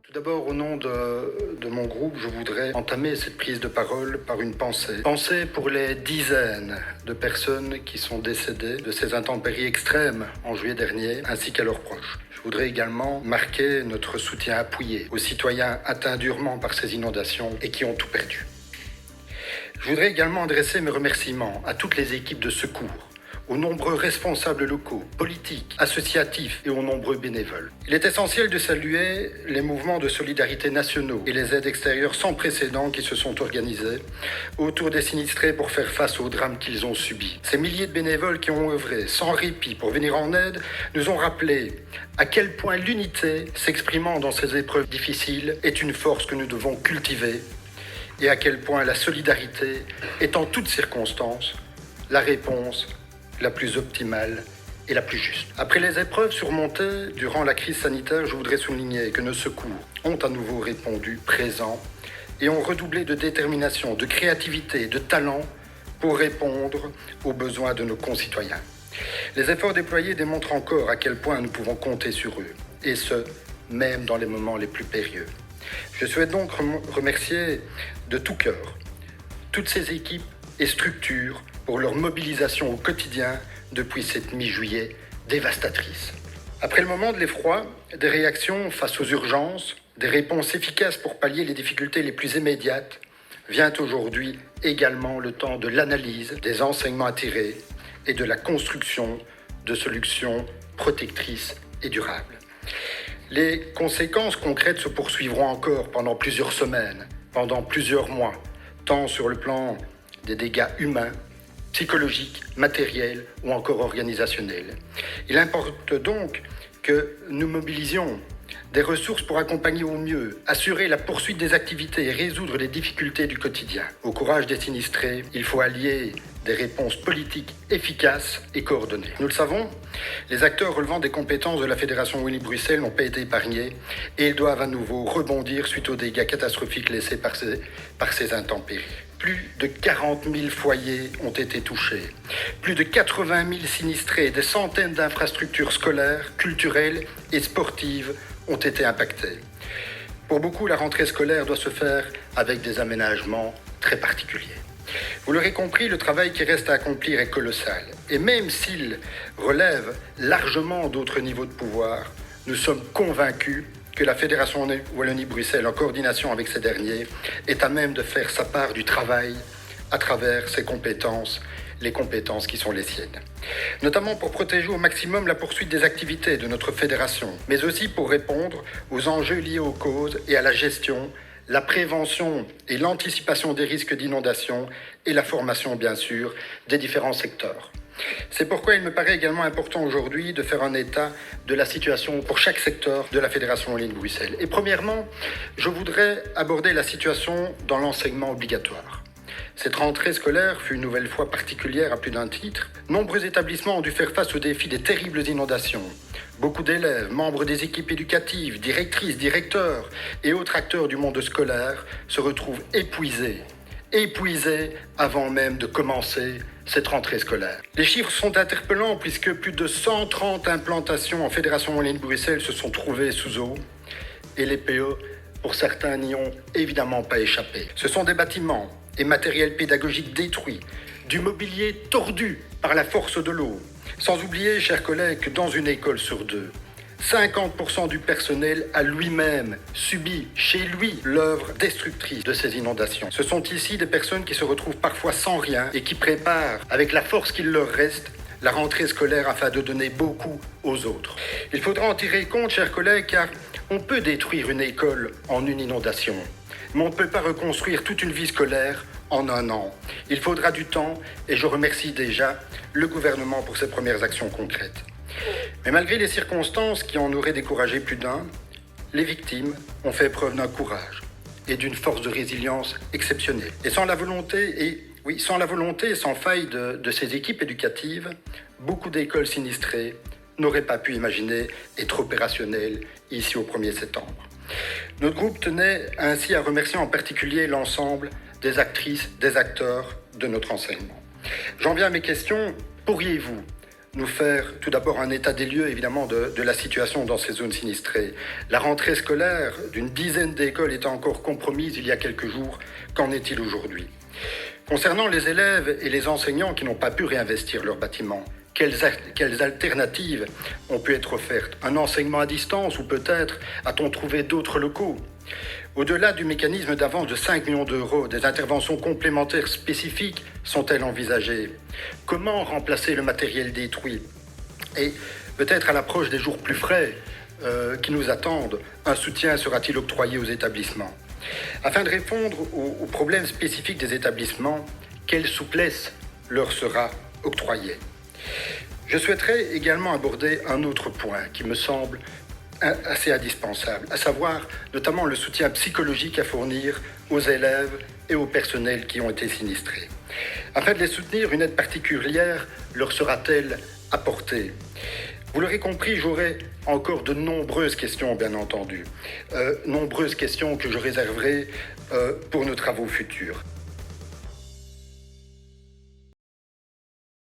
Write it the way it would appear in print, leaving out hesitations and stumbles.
Tout d'abord, au nom de mon groupe, je voudrais entamer cette prise de parole par une pensée. Pensée pour les dizaines de personnes qui sont décédées de ces intempéries extrêmes en juillet dernier, ainsi qu'à leurs proches. Je voudrais également marquer notre soutien appuyé aux citoyens atteints durement par ces inondations et qui ont tout perdu. Je voudrais également adresser mes remerciements à toutes les équipes de secours, aux nombreux responsables locaux, politiques, associatifs et aux nombreux bénévoles. Il est essentiel de saluer les mouvements de solidarité nationaux et les aides extérieures sans précédent qui se sont organisés autour des sinistrés pour faire face aux drames qu'ils ont subis. Ces milliers de bénévoles qui ont œuvré sans répit pour venir en aide nous ont rappelé à quel point l'unité s'exprimant dans ces épreuves difficiles est une force que nous devons cultiver et à quel point la solidarité est en toutes circonstances la réponse la plus optimale et la plus juste. Après les épreuves surmontées durant la crise sanitaire, je voudrais souligner que nos secours ont à nouveau répondu présents et ont redoublé de détermination, de créativité, de talent pour répondre aux besoins de nos concitoyens. Les efforts déployés démontrent encore à quel point nous pouvons compter sur eux, et ce, même dans les moments les plus périlleux. Je souhaite donc remercier de tout cœur toutes ces équipes et structures pour leur mobilisation au quotidien depuis cette mi-juillet dévastatrice. Après le moment de l'effroi, des réactions face aux urgences, des réponses efficaces pour pallier les difficultés les plus immédiates, vient aujourd'hui également le temps de l'analyse, des enseignements à tirer et de la construction de solutions protectrices et durables. Les conséquences concrètes se poursuivront encore pendant plusieurs semaines, pendant plusieurs mois, tant sur le plan des dégâts humains, psychologiques, matériels ou encore organisationnels. Il importe donc que nous mobilisions des ressources pour accompagner au mieux, assurer la poursuite des activités et résoudre les difficultés du quotidien. Au courage des sinistrés, il faut allier des réponses politiques efficaces et coordonnées. Nous le savons, les acteurs relevant des compétences de la Fédération Wallonie-Bruxelles n'ont pas été épargnés et ils doivent à nouveau rebondir suite aux dégâts catastrophiques laissés par ces intempéries. Plus de 40 000 foyers ont été touchés, plus de 80 000 sinistrés, des centaines d'infrastructures scolaires, culturelles et sportives ont été impactées. Pour beaucoup, la rentrée scolaire doit se faire avec des aménagements très particuliers. Vous l'aurez compris, le travail qui reste à accomplir est colossal. Et même s'il relève largement d'autres niveaux de pouvoir, nous sommes convaincus que la Fédération Wallonie-Bruxelles, en coordination avec ces derniers, est à même de faire sa part du travail à travers ses compétences, les compétences qui sont les siennes. Notamment pour protéger au maximum la poursuite des activités de notre fédération, mais aussi pour répondre aux enjeux liés aux causes et à la gestion, la prévention et l'anticipation des risques d'inondation et la formation, bien sûr, des différents secteurs. C'est pourquoi il me paraît également important aujourd'hui de faire un état de la situation pour chaque secteur de la Fédération Wallonie-Bruxelles. Et premièrement, je voudrais aborder la situation dans l'enseignement obligatoire. Cette rentrée scolaire fut une nouvelle fois particulière à plus d'un titre. Nombreux établissements ont dû faire face au défi des terribles inondations. Beaucoup d'élèves, membres des équipes éducatives, directrices, directeurs et autres acteurs du monde scolaire se retrouvent épuisés avant même de commencer cette rentrée scolaire. Les chiffres sont interpellants puisque plus de 130 implantations en Fédération Wallonie-Bruxelles se sont trouvées sous eau et les PE, pour certains, n'y ont évidemment pas échappé. Ce sont des bâtiments et matériels pédagogiques détruits, du mobilier tordu par la force de l'eau. Sans oublier, chers collègues, que dans une école sur deux, 50% du personnel a lui-même subi chez lui l'œuvre destructrice de ces inondations. Ce sont ici des personnes qui se retrouvent parfois sans rien et qui préparent, avec la force qu'il leur reste, la rentrée scolaire afin de donner beaucoup aux autres. Il faudra en tirer compte, chers collègues, car on peut détruire une école en une inondation, mais on ne peut pas reconstruire toute une vie scolaire en un an. Il faudra du temps et je remercie déjà le gouvernement pour ses premières actions concrètes. Mais malgré les circonstances qui en auraient découragé plus d'un, les victimes ont fait preuve d'un courage et d'une force de résilience exceptionnelle. Et sans la volonté et sans faille de ces équipes éducatives, beaucoup d'écoles sinistrées n'auraient pas pu imaginer être opérationnelles ici au 1er septembre. Notre groupe tenait ainsi à remercier en particulier l'ensemble des actrices, des acteurs de notre enseignement. J'en viens à mes questions. Pourriez-vous nous faire tout d'abord un état des lieux, évidemment, de la situation dans ces zones sinistrées. La rentrée scolaire d'une dizaine d'écoles était encore compromise il y a quelques jours. Qu'en est-il aujourd'hui ? Concernant les élèves et les enseignants qui n'ont pas pu réinvestir leurs bâtiments, quelles alternatives ont pu être offertes ? Un enseignement à distance ou peut-être a-t-on trouvé d'autres locaux ? Au-delà du mécanisme d'avance de 5 millions d'euros, des interventions complémentaires spécifiques sont-elles envisagées ? Comment remplacer le matériel détruit ? Et peut-être à l'approche des jours plus frais qui nous attendent, un soutien sera-t-il octroyé aux établissements ? Afin de répondre aux problèmes spécifiques des établissements, quelle souplesse leur sera octroyée ? Je souhaiterais également aborder un autre point qui me semble assez indispensable, à savoir notamment le soutien psychologique à fournir aux élèves et au personnel qui ont été sinistrés. Afin de les soutenir, une aide particulière leur sera-t-elle apportée ? Vous l'aurez compris, j'aurai encore de nombreuses questions, bien entendu. Nombreuses questions que je réserverai pour nos travaux futurs.